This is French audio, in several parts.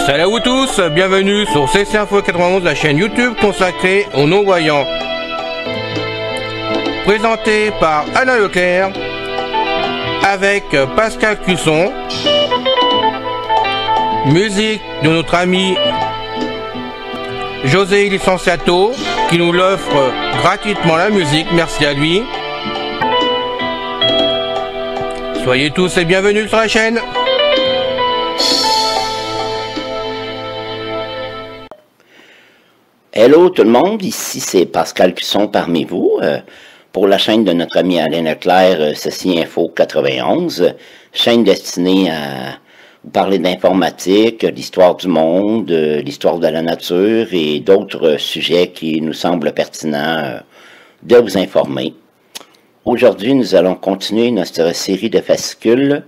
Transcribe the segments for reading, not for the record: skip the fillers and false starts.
Salut à vous tous, bienvenue sur CC Info 91, la chaîne YouTube consacrée aux non-voyants. Présenté par Alain Leclerc, avec Pascal Cusson. Musique de notre ami José Licenciato, qui nous l'offre gratuitement la musique, merci à lui. Soyez tous et bienvenus sur la chaîne. Hello tout le monde, ici c'est Pascal Cusson parmi vous, pour la chaîne de notre ami Alain Leclerc, CC Info 91, chaîne destinée à vous parler d'informatique, l'histoire du monde, l'histoire de la nature et d'autres sujets qui nous semblent pertinents de vous informer. Aujourd'hui, nous allons continuer notre série de fascicules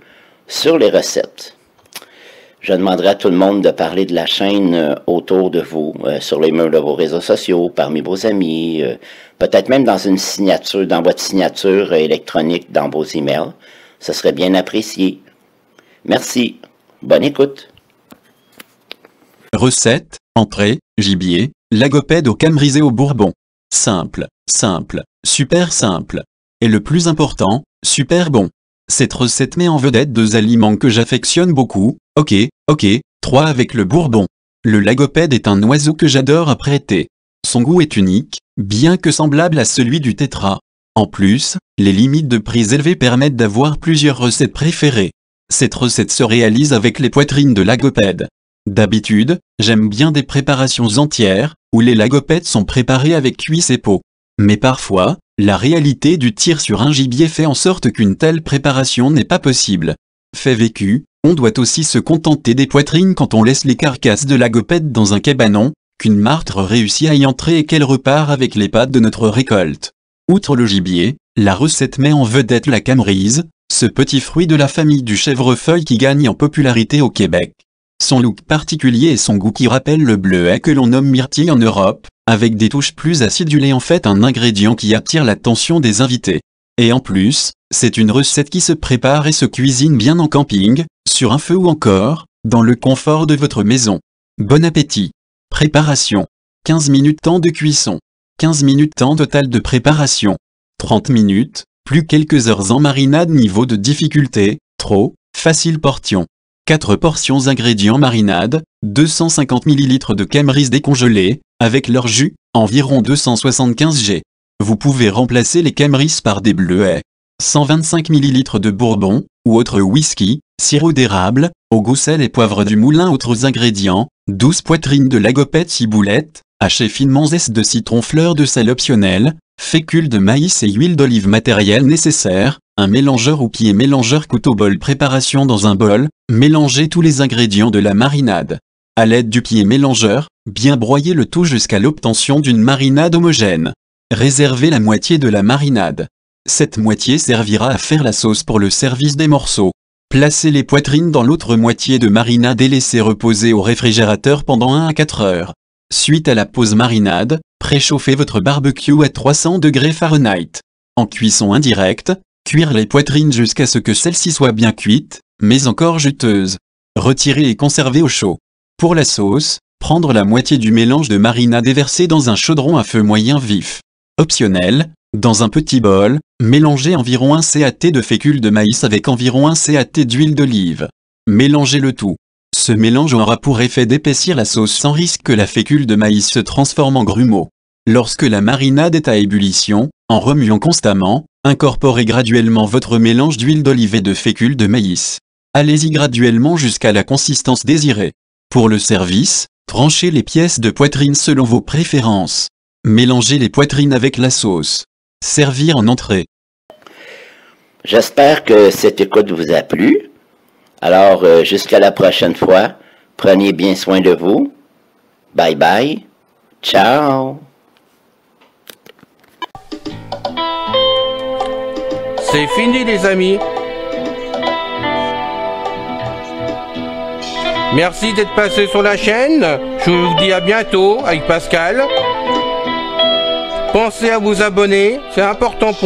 sur les recettes. Je demanderai à tout le monde de parler de la chaîne autour de vous, sur les murs de vos réseaux sociaux, parmi vos amis, peut-être même dans une signature, dans votre signature électronique, dans vos emails. Ce serait bien apprécié. Merci. Bonne écoute. Recette, entrée, gibier, lagopède au cambrisé au bourbon. Simple, simple, super simple. Et le plus important, super bon. Cette recette met en vedette deux aliments que j'affectionne beaucoup. Ok, 3 avec le bourbon. Le lagopède est un oiseau que j'adore apprêter. Son goût est unique, bien que semblable à celui du tétra. En plus, les limites de prix élevées permettent d'avoir plusieurs recettes préférées. Cette recette se réalise avec les poitrines de lagopède. D'habitude, j'aime bien des préparations entières, où les lagopèdes sont préparés avec cuisses et peau. Mais parfois, la réalité du tir sur un gibier fait en sorte qu'une telle préparation n'est pas possible. Fait vécu, on doit aussi se contenter des poitrines quand on laisse les carcasses de lagopède dans un cabanon, qu'une martre réussit à y entrer et qu'elle repart avec les pâtes de notre récolte. Outre le gibier, la recette met en vedette la camerise, ce petit fruit de la famille du chèvrefeuille qui gagne en popularité au Québec. Son look particulier et son goût qui rappelle le bleuet que l'on nomme myrtille en Europe, avec des touches plus acidulées en fait un ingrédient qui attire l'attention des invités. Et en plus, c'est une recette qui se prépare et se cuisine bien en camping, sur un feu ou encore, dans le confort de votre maison. Bon appétit. Préparation. 15 minutes temps de cuisson. 15 minutes temps total de préparation. 30 minutes, plus quelques heures en marinade niveau de difficulté, trop, facile portion. 4 portions ingrédients marinade, 250 ml de camerise décongelée, avec leur jus, environ 275 g. Vous pouvez remplacer les camerises par des bleuets. 125 ml de bourbon, ou autre whisky, sirop d'érable, au goût sel et poivre du moulin. Autres ingrédients, 12 poitrines de lagopède ciboulette, hachées finement, zeste de citron, fleur de sel optionnel, fécule de maïs et huile d'olive matériel nécessaire, un mélangeur ou pied mélangeur couteau bol. Préparation dans un bol, mélangez tous les ingrédients de la marinade. À l'aide du pied mélangeur, bien broyer le tout jusqu'à l'obtention d'une marinade homogène. Réservez la moitié de la marinade. Cette moitié servira à faire la sauce pour le service des morceaux. Placez les poitrines dans l'autre moitié de marinade et laissez reposer au réfrigérateur pendant 1 à 4 heures. Suite à la pause marinade, préchauffez votre barbecue à 300 degrés Fahrenheit. En cuisson indirecte, cuire les poitrines jusqu'à ce que celles-ci soient bien cuites, mais encore juteuses. Retirez et conservez au chaud. Pour la sauce, prendre la moitié du mélange de marinade et verser dans un chaudron à feu moyen vif. Optionnel, dans un petit bol, mélangez environ 1 CAT de fécule de maïs avec environ 1 CAT d'huile d'olive. Mélangez le tout. Ce mélange aura pour effet d'épaissir la sauce sans risque que la fécule de maïs se transforme en grumeaux. Lorsque la marinade est à ébullition, en remuant constamment, incorporez graduellement votre mélange d'huile d'olive et de fécule de maïs. Allez-y graduellement jusqu'à la consistance désirée. Pour le service, tranchez les pièces de poitrine selon vos préférences. Mélangez les poitrines avec la sauce. Servir en entrée. J'espère que cette écoute vous a plu. Alors, jusqu'à la prochaine fois, prenez bien soin de vous. Bye bye. Ciao. C'est fini les amis. Merci d'être passé sur la chaîne. Je vous dis à bientôt avec Pascal. Pensez à vous abonner, c'est important pour